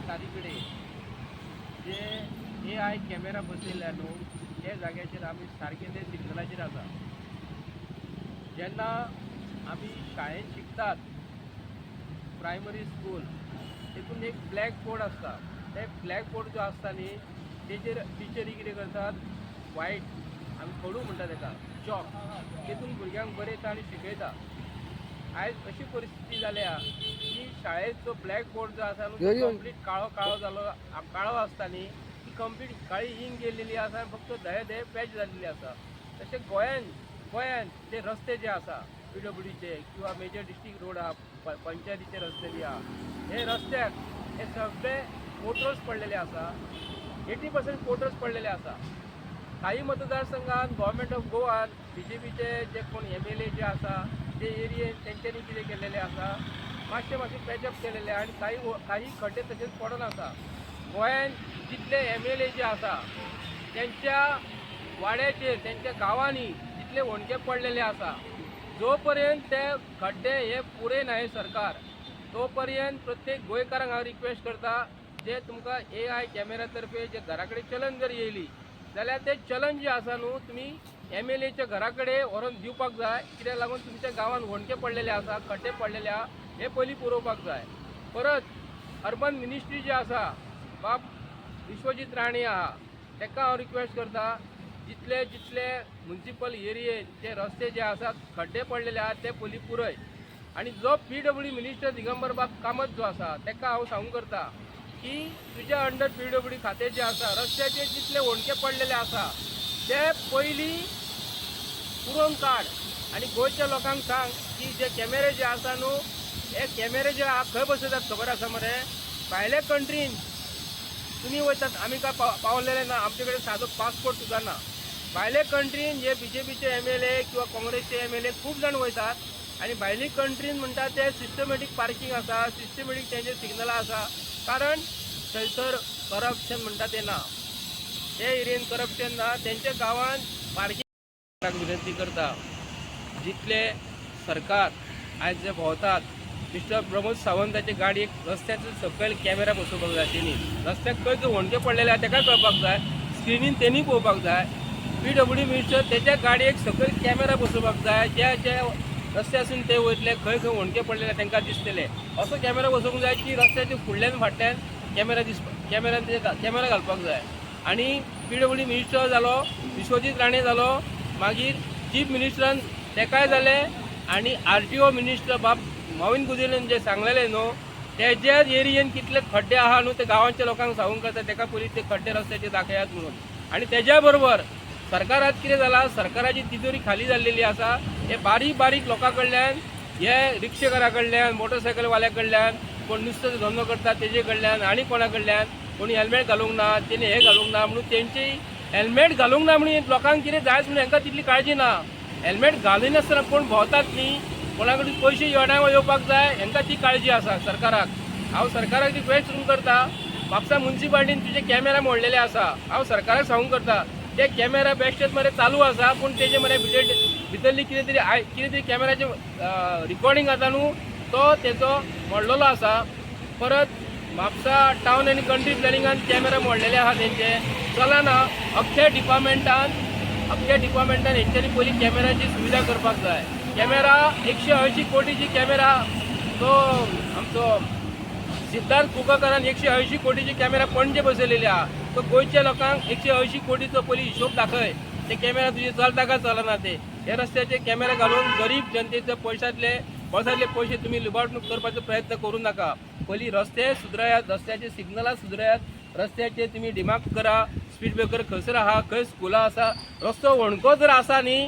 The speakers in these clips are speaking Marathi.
तारीकडे जे AI कॅमेरा बसयल्या न्हू हे जाग्याचेर आमी सारके ते सिग्नलाचेर आसा। जेन्ना आमी शाळेंत शिकतात प्रायमरी स्कूल तितून एक ब्लॅक बोर्ड आसता। ते ब्लॅक बोर्ड जो आसता न्ही तेजेर टिचरी कितें करतात वायट आमी खडू म्हणटा तेका चॉक तितून भुरग्यांक बरयता आनी शिकयता। आयज अशी परिस्थिती जाल्या की शाळेचो ब्लॅक बोर्ड जो आसा न्हू तो कंप्लीट काळो जालो काळो आसता न्ही ती कंप्लीट काळी इंक गेल्लेली आसा आनी फक्त धये पॅच जाल्लेली आसा। तशें गोंयान ते रस्ते जे आसा PWDचे किंवा मेजर डिस्ट्रिक्ट रोड आहा पंचायतीचे रस्ते बी आहा हे रस्त्याक हे सगळे पोर्टल्स पडलेले आसा 80% पोर्टल्स पडलेले आसा। काही मतदारसंघात गव्हर्मेंट ऑफ गोवान BJPचे जे कोण MLA जे आसा ते एरियेन तेंच्यांनी कितें केलेले आसा मातशे पॅचअप केलेले आणि काही खड्डे तसेच पडून आसा। गोंयान जितले MLA जे आसा त्यांच्या वाड्याचेर त्यांच्या गांवांनी जितले होणके पडलेले आसा जोपर्यंत ते खड्डे हे पुरे नाही सरकार तोपर्यंत प्रत्येक गोंयकारांक हांव रिक्वेस्ट करता जे तुमकां AI कॅमेरा तर्फे जे घरा कडेन चलन जर येयली जाल्यार ते चलन जे आसा न्हू तुमी MLAच्या घरा कडेन व्हरून दिवपाक जाय। कित्याक लागून तुमच्या गांवांत होणके पडलेले आसा खड्डे पडलेले आहा हे पयलीं पुरोवपाक जाय। परत अर्बन मिनिस्ट्री जी आसा बाब विश्वजीत राणे आहा तेका हांव रिक्वेस्ट करता जितले म्युनिसिपल एरियेन जे रस्ते जे आसात खड्डे पडलेले आहात ते पयलीं पुरय। आणि जो PWD मिनिस्टर दिगंबर बाब कामत जो आसा तेका हांव सांगू करता की तुज्या अंडर PWD खातें जे आसा रस्त्याचे जितले होणके पडलेले आसा ते पयलीं पुरोवन काड आणि गोंयच्या लोकांक सांग की जे कॅमेरे जे आसा न्हू हे कॅमेरे जे खंय बसयतात खबर आसा मरे भायल्या कंट्रीन तुम्ही वयतात आमी काय पावलेले ना आमचे कडेन सादो पासपोर्ट सुद्दां ना। भायले कंट्रीन जे BJPचे MLA किंवा काँग्रेसचे MLA खूब जाण वयतात आणि भायली कंट्रीन म्हणटा ते सिस्टमॅटीक पार्किंग आसा सिस्टमॅटीक तेंचे सिग्नलां आसा कारण थंयसर करप्शन म्हणटा ते ना ते एरियेन करप्शन ना तेंच्या गांवांत पार्किंग विनंती करता जितले सरकार आयज जे भोंवतात मिस्टर प्रमोद सावंताचे गाडयेक रस्त्याचो सकयल कॅमेरा बसोवपाक जाय तेणी रस्त्याक खंय खंय होणके पडलेले आहा तेका कळपाक जाय स्क्रिनीन तेणी पळोवपाक जाय। PWD मिनिस्टर तेच्या गाडयेक सकयल कॅमेरा बसोवपाक जाय जे रस्त्यासून ते वयतले खंय खंय होणके पडलेले तांकां दिसतले असो कॅमेरा बसोवंक जाय की रस्त्याच्या फुडल्यान फाटल्यान कॅमेरा घालपाक जाय। आणि PWD मिनिस्टर जालो विश्वजीत राणे जालो मागीर चीफ मिनिस्टरान तेकाय जाले आणि RTO मिनिस्टर बाब मॉविन गुदिलेन जे सांगलेले न्हू तेज्या एरियेन कितले खड्डे आहा न्हू ते गांवांच्या लोकांक सांगूंक करता तेका पयलीं ते खड्डे रस्त्याचे दाखयात म्हणून। आणि तेज्या बरोबर सरकारात कितें जाला सरकाराची तिजोरी खाली जाल्लेली आसा हे बारीक लोकां कडल्यान हे रिक्षेकारा कडल्यान मोटरसायकलवाल्या कडल्यान कोण नुस्त्याचो धंदो करता तेजे कडल्यान आनी कोणा कडल्यान कोणी हेल्मेट घालूंक ना तेणी हे घालूंक ना म्हणून तेंची हेल्मेट घालूंक ना म्हणून लोकांक कितें जायच म्हणून हांकां तितली काळजी ना। हेल्मेट घालिनासतना कोण भोंवतात न्ही कोणा कडेन पयशे येवपाक जाय हांकां ती काळजी आसा सरकाराक। हांव सरकाराक रिक्वेस्ट करून करता म्हापसा म्युनिसिपालिटीन तुजे कॅमेरा मोडलेले आसा हांव सरकाराक सांगूंक करता ते कॅमेरा बेश्टेच मरे चालू आसा पूण तेजे मरे भितरली कितें तरी कॅमेराचे रिकॉर्डिंग जाता न्हू तो तेचो मोडलेलो आसा। परत म्हापसा टावन आनी कंट्री प्लॅनिंगान कॅमेरा मोडलेले आहा तेंचे चलना अख्ख्या डिपार्टमेंटान हेंच्यांनी पयलीं कॅमेराची सुविधा करपाक जाय। कॅमेरा 180 कोटीची कॅमेरा तो आमचो सिद्धार्थ कुककरान 180 कोटीची कॅमेरा पणजे बसयलेली आहा तो गोंयच्या लोकांक 180 कोटीचो पयलीं हिशोब दाखय ते कॅमेरा तुजे चलता काय चलना ते हे रस्त्याचे कॅमेरा घालून गरीब जनतेचे पयशांतले पयशे तुमी लुबाडणूक करपाचो प्रयत्न करूं नाका। पयलीं रस्ते सुदरायात रस्त्याचे सिग्नलां सुदरायात रस्त्याचे तुमी डिमार्क करा स्पीड ब्रेकर खंयसर आहा खंय स्कुलां आसा रस्तो होणको जर आसा न्ही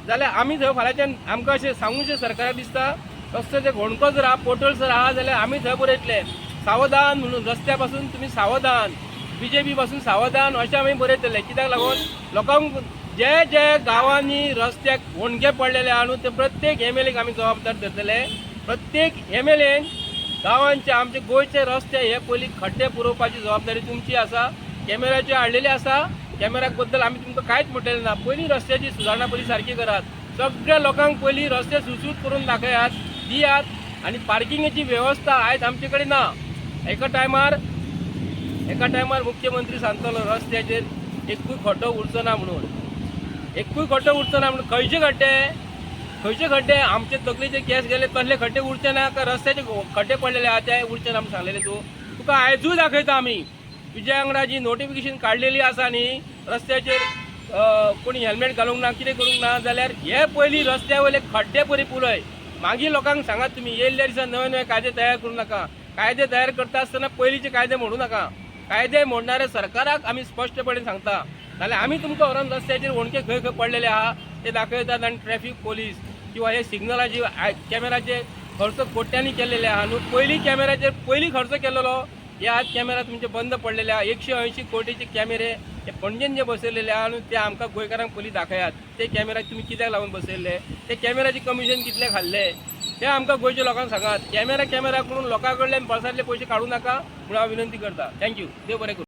जाल्यार आमी थंय फाल्यांच्यान आमकां अशें सांगूशें सरकाराक दिसता रस्त्याचे होणको जर आहा पोर्टल जर आहा जाल्यार आमी थंय बरयतले सावधान म्हणून रस्त्या पासून तुमी सावधान BJP पासून सावधान अशें आमी बरयतले कित्याक लागून लोकांक जे गांवांनी रस्त्याक होणके पडलेले आहा न्हू ते प्रत्येक MLAक आमी जबाबदार धरतले। प्रत्येक MLAन गांवांचे आमचे गोंयचे रस्ते हे पयलीं खड्डे पुरोवपाची जबाबदारी तुमची आसा। कॅमेराचे हाडलेले आसा कॅमेराक बद्दल आमी तुमकां कांयच म्हणटलें ना पयलीं रस्त्याची सुदारणा पयलीं सारकी करात सगळ्या लोकांक पयलीं रस्ते सुशूट करून दाखयात दियात आणि पार्किंगेची व्यवस्था आयज आमचे कडेन ना। एका टायमार एका टायमार मुख्यमंत्री सांगतलो रस्त्याचेर एकूय खड्डो उरचो ना म्हणून, एकूय खड्डो उरचो ना म्हणून. खंयचे खड्डे आमचे तकलेचे केस गेले तसले खड्डे उरचे ना, का रस्त्याचे खड्डे पडलेले आहा ते उरचे ना म्हणून सांगलेले. तुका आयजूय दाखयता आमी तुज्या वांगडा जी नोटिफिकेशन काडलेली आसा न्ही रस्त्याचेर कोणी हेल्मेट घालूंक ना कितें करूंक ना जाल्यार हे पयलीं रस्त्या वयले खड्डे परी पळय, मागीर लोकांक सांगात तुमी येयल्ल्या दिसा नवे नवे कायदे तयार करूं नाका. कायदे तयार करता आसतना पयलींचे कायदे म्हणू नाका. कायदे मोडणाऱ्या सरकाराक आमी स्पश्टपणे सांगता. नाल्यार आमी तुमकां व्हरोन रस्त्याचेर वणके खंय खंय पडलेले आहा ते दाखयतात आनी ट्रॅफीक पोलीस किंवा हे सिग्नलाचे कॅमेराचे खर्च कोट्यांनी केलेले आहा न्हू. पयलीं कॅमेराचेर पयलीं खर्च केलेलो, हे आज कॅमेरा तुमचे बंद पडलेले आहा. 180 कोटीचे कॅमेरे हे पणजेन जे बसयलेले आहा न्हू ते आमकां गोंयकारांक पयलीं दाखयात. ते कॅमेरा तुमी कित्याक लावन बसयल्ले, ते कॅमेराचे कमिशन कितले खाल्ले ते आमकां गोंयच्या लोकांक सांगात. कॅमेरा करून लोकां कडल्यान पर्सांतले पयशे काडूं नाका म्हणून हांव विनंती करता. थँक्यू. देव बरें करूं.